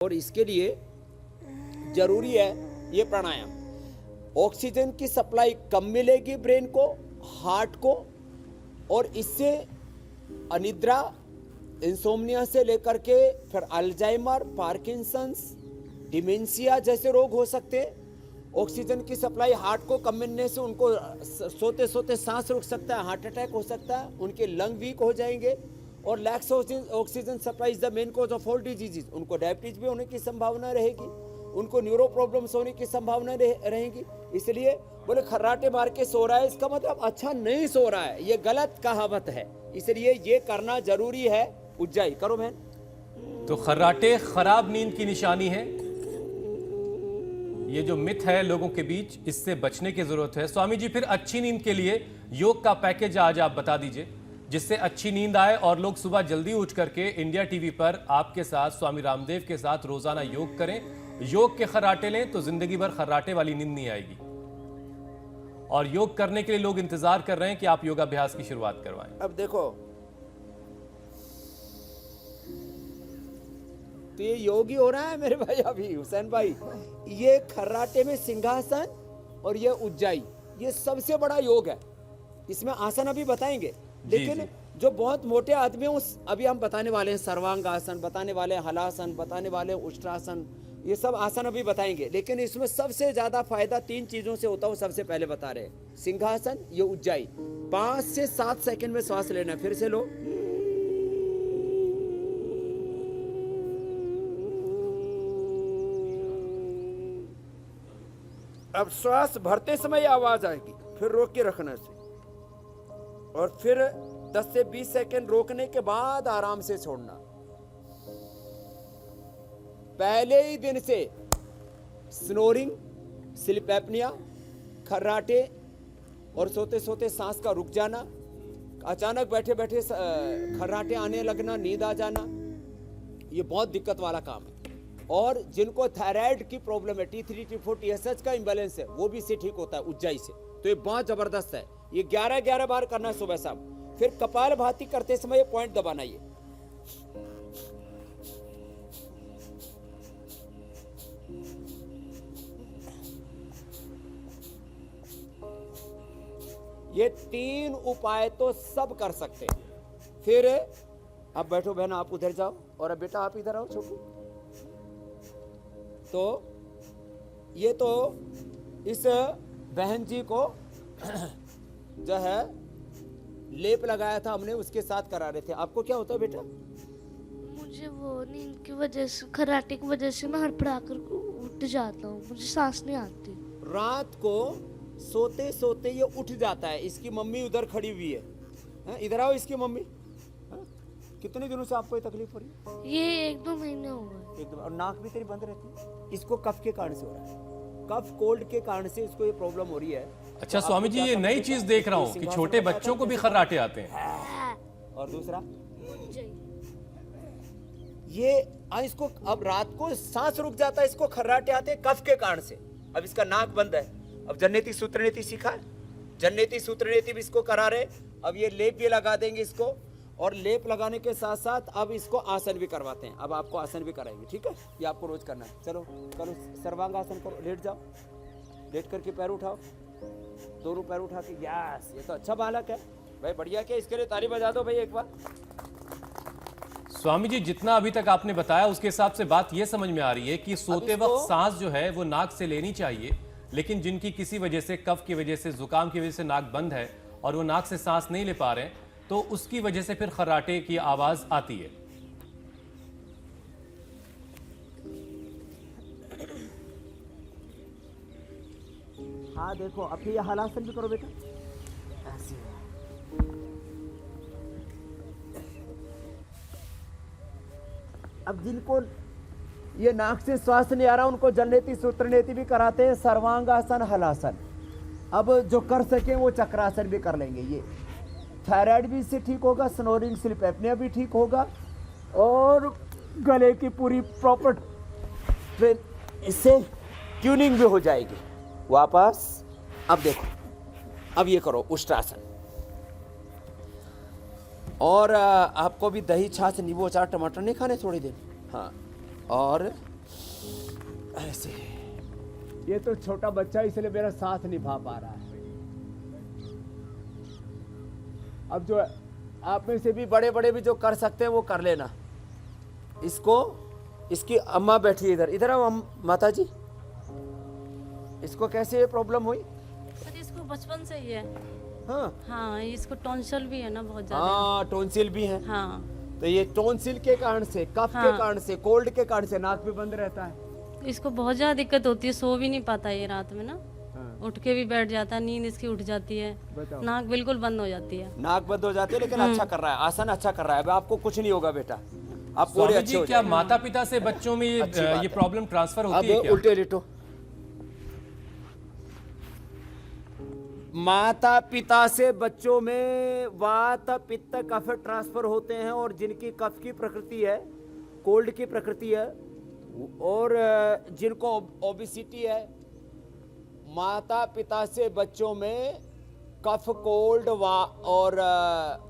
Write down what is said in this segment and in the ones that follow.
और इसके लिए जरूरी है ये प्राणायाम। ऑक्सीजन की सप्लाई कम मिलेगी ब्रेन को, हार्ट को, और इससे अनिद्रा, इंसोम्निया से लेकर के फिर अल्जाइमर, पार्किंसंस, डिमेंशिया जैसे रोग हो सकते हैं। ऑक्सीजन की सप्लाई हार्ट को कम मिलने से उनको सोते सोते सांस रुक सकता है, हार्ट अटैक हो सकता है, उनके लंग वीक हो जाएंगे। और lakhs oxygen supply is the main cause of all diseases. उनको डायबिटीज भी होने की संभावना रहेगी, उनको न्यूरो प्रॉब्लम्स होने की संभावना रहेगी। इसलिए बोले खर्राटे मार के सो रहा है, इसका मतलब अच्छा नहीं सो रहा है, ये गलत कहावत है। इसलिए ये करना जरूरी है। उज्जाई करो बहन। तो खर्राटे खराब नींद की निशानी है, ये जो मिथ है लोगों के बीच, इससे बचने की जरूरत है। स्वामी जी, फिर अच्छी नींद के लिए योग का पैकेज आज आप बता दीजिए, जिससे अच्छी नींद आए और लोग सुबह जल्दी उठ करके इंडिया टीवी पर आपके साथ, स्वामी रामदेव के साथ रोजाना योग करें। योग के खर्राटे लें तो जिंदगी भर खर्राटे वाली नींद नहीं आएगी। और योग करने के लिए लोग इंतजार कर रहे हैं कि आप योगाभ्यास की शुरुआत करवाएं। अब देखो, तो ये योगी हो रहा है मेरे भाई अभी हुसैन भाई। ये खर्राटे में सिंहासन और ये उज्जाई, ये सबसे बड़ा योग है। इसमें आसन अभी बताएंगे, लेकिन जो बहुत मोटे आदमी हैं उस अभी हम बताने वाले हैं। सर्वांग आसन बताने वाले हैं, हलासन बताने वाले हैं, उष्ट्रासन, ये सब आसन अभी बताएंगे। लेकिन इसमें सबसे ज्यादा फायदा 3 चीजों से होता है, सबसे पहले बता रहे हैं। सिंहासन, ये उज्जाई, 5 से 7 सेकंड में श्वास लेना। फिर से लो, अब श्वास भरते समय आवाज आएगी, फिर रोक के रखना से, और फिर 10 से 20 सेकंड रोकने के बाद आराम से छोड़ना। पहले ही दिन से स्नोरिंग, स्लीप एपनिया, खर्राटे और सोते सोते सांस का रुक जाना, अचानक बैठे बैठे खर्राटे आने लगना, नींद आ जाना, ये बहुत दिक्कत वाला काम है। और जिनको थायराइड की प्रॉब्लम है, T3, T4, TSH का इंबैलेंस है, वो भी इससे ठीक होता है उज्जाई से। तो ये बहुत जबरदस्त है। ये 11-11 बार करना है सुबह शाम। फिर कपाल भाती करते समय ये पॉइंट दबाना, ये 3 उपाय तो सब कर सकते हैं। फिर अब बैठो बहन, आप उधर जाओ, और अब बेटा आप इधर आओ छोटू। तो ये तो इस बहन जी को जो है लेप लगाया था हमने, उसके साथ करा रहे थे। आपको क्या होता है बेटा? मुझे वो नींद की वजह से, खर्राटे की वजह से मैं हड़बड़ा कर उठ जाता हूँ, मुझे सांस नहीं आती। रात को सोते सोते ये उठ जाता है। इसकी मम्मी उधर खड़ी हुई है, इधर आओ। इसकी मम्मी, कितने दिनों से आपको ये तकलीफ हो रही है? ये 1-2 महीने हो गए। एकदम। और नाक भी तेरी बंद रहती है? इसको कफ के कारण से हो रहा है, कफ कोल्ड के कारण से इसको ये प्रॉब्लम हो रही है। अच्छा स्वामी जी, ये नई चीज देख रहा हूँ कि छोटे बच्चों को भी खर्राटे आते हैं। और दूसरा ये इसको अब रात को सांस रुक जाता है, इसको खर्राटे आते हैं कफ के कारण से। अब इसका नाक बंद है। अब जन्नेती सूत्रनेती सीखा है, जन्नेती सूत्रनेती भी इसको करा रहे। अब ये लेप भी लगा देंगे इसको, और लेप लगाने के साथ साथ अब इसको आसन भी करवाते हैं। अब आपको आसन भी कराएंगे, ठीक है? ये आपको रोज करना है। चलो करो, सर्वांग आसन करो। लेट जाओ, लेट करके पैर उठाओ, दोनों पैर उठा के। यस, ये तो अच्छा बालक है भाई, बढ़िया। क्या इसके लिए ताली बजा दो भाई एक बार। स्वामी जी, जितना अभी तक आपने बताया उसके हिसाब से बात यह समझ में आ रही है कि सोते वक्त सांस जो है वो नाक से लेनी चाहिए, लेकिन जिनकी किसी वजह से, कफ की वजह से, जुकाम की वजह से नाक बंद है और वो नाक से सांस नहीं ले पा रहे हैं, तो उसकी वजह से फिर खर्राटे की आवाज आती है। हाँ देखो, अब ये हलासन भी करो बेटा, ऐसे। अब जिनको ये नाक से श्वास नहीं आ रहा, उनको जन्नेती सूत्रनेती भी कराते हैं, सर्वांगासन, हलासन। अब जो कर सके वो चक्रासन भी कर लेंगे। ये थायराइड भी इससे ठीक होगा, स्नोरिंग, स्लीप एपनिया भी ठीक होगा, और गले की पूरी प्रॉपर इससे ट्यूनिंग भी हो जाएगी वापस। अब देखो, अब ये करो उष्ट्रासन, और आपको भी दही, छाछ, नींबू, अचार, टमाटर नहीं खाने थोड़ी देर। हाँ, और ऐसे। ये तो छोटा बच्चा इसलिए मेरा साथ निभा पा रहा है। अब जो आप में से भी बड़े बड़े भी जो कर सकते हैं वो कर लेना। इसको, इसकी अम्मा बैठी है इधर, इधर आओ माता जी। इसको कैसे ये प्रॉब्लम हुई? सर इसको बचपन से ही है। हाँ हाँ, इसको टॉन्सिल भी है ना बहुत ज्यादा। हाँ, टोंसिल भी है। हाँ, तो ये टोंसिल के कारण से, कफ के हाँ। कारण से, कोल्ड के कारण से नाक भी बंद रहता है। इसको बहुत ज्यादा दिक्कत होती है, सो भी नहीं पाता ये रात में ना। हाँ। उठ के भी बैठ जाता है, नींद इसकी उठ जाती है, बताओ। नाक बिल्कुल बंद हो जाती है। नाक बंद हो जाती है, लेकिन अच्छा कर रहा है, आसन अच्छा कर रहा है। अब आपको कुछ नहीं होगा बेटा, आप पूरे स्वामी अच्छे जी हो क्या जाएंगे। माता पिता से बच्चों में अच्छी बात ये है। प्रॉब्लम ट्रांसफर होती है अब क्या? उल्टे लेटो। माता पिता से बच्चों में वात पित्त कफ ट्रांसफर होते हैं, और जिनकी कफ की प्रकृति है, कोल्ड की प्रकृति है, और जिनको ओबेसिटी है, माता पिता से बच्चों में कफ, कोल्ड और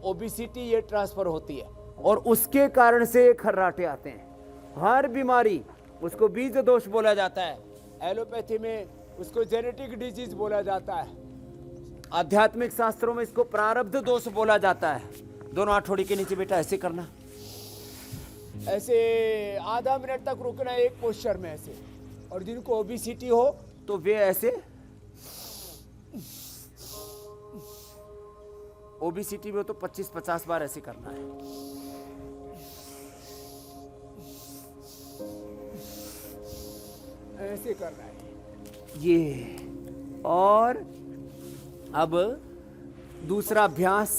ओबेसिटी ये ट्रांसफर होती है, और उसके कारण से ये खर्राटे आते हैं। हर बीमारी, उसको बीज दोष बोला जाता है, एलोपैथी में उसको जेनेटिक डिजीज बोला जाता है, आध्यात्मिक शास्त्रों में इसको प्रारब्ध दोष बोला जाता है। दोनों हाथोड़ी के नीचे बेटा ऐसे करना, ऐसे आधा मिनट तक रुकना एक पोस्चर में ऐसे। और जिनको ओबेसिटी हो तो वे ऐसे, ओबेसिटी में तो 25-50 बार ऐसे करना है। ऐसे करना है ये। और अब दूसरा अभ्यास,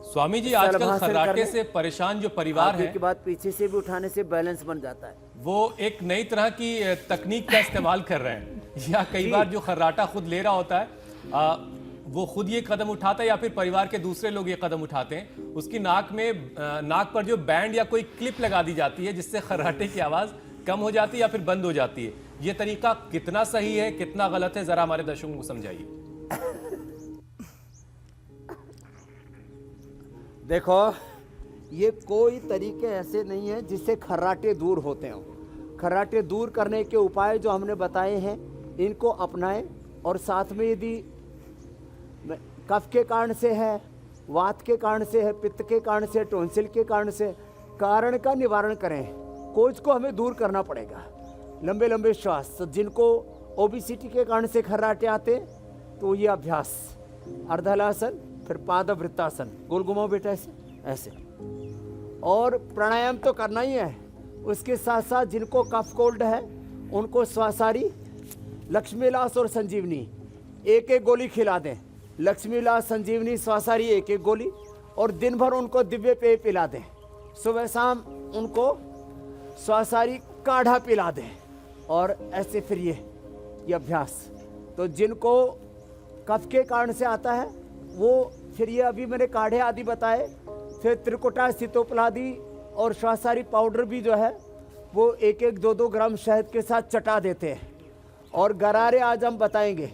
स्वामी जी आजकल शलभासन खर्राटे करने। से परेशान जो परिवार आगे है के बाद पीछे से भी उठाने से बैलेंस बन जाता है। वो एक नई तरह की तकनीक का इस्तेमाल कर रहे हैं, या कई बार जो खर्राटा खुद ले रहा होता है वो खुद ये कदम उठाता है, या फिर परिवार के दूसरे लोग ये कदम उठाते हैं। उसकी नाक में, नाक पर जो बैंड या कोई क्लिप लगा दी जाती है, जिससे खर्राटे की आवाज कम हो जाती है या फिर बंद हो जाती है। ये तरीका कितना सही है, कितना गलत है, जरा हमारे दर्शकों को समझाइए। देखो, ये कोई तरीके ऐसे नहीं है जिससे खर्राटे दूर होते हो। खर्राटे दूर करने के उपाय जो हमने बताए हैं, इनको अपनाएं, और साथ में यदि कफ के कारण से है, वात के कारण से है, पित्त के कारण से, टोंसिल के कारण से, कारण का निवारण करें। कोज को हमें दूर करना पड़ेगा। लंबे लंबे श्वास। तो जिनको ओबेसिटी के कारण से खर्राटे आते, तो ये अभ्यास, अर्धहलासन, फिर पादवृत्तासन, गोल घुमाओ बेटा ऐसे ऐसे। और प्राणायाम तो करना ही है। उसके साथ साथ जिनको कफ कोल्ड है, उनको स्वासारी, लक्ष्मीलास और संजीवनी एक एक गोली खिला दें। लक्ष्मीलास, संजीवनी, स्वासारी एक एक गोली, और दिन भर उनको दिव्य पेय पिला दें। सुबह शाम उनको स्वासारी काढ़ा पिला दें, और ऐसे फिर ये अभ्यास। तो जिनको कफ के कारण से आता है, वो फिर ये अभी मैंने काढ़े आदि बताए, फिर त्रिकुटा, सीतोपलादी और श्वासारी पाउडर भी जो है वो 1-1, 2-2 ग्राम शहद के साथ चटा देते हैं। और गरारे आज हम बताएंगे।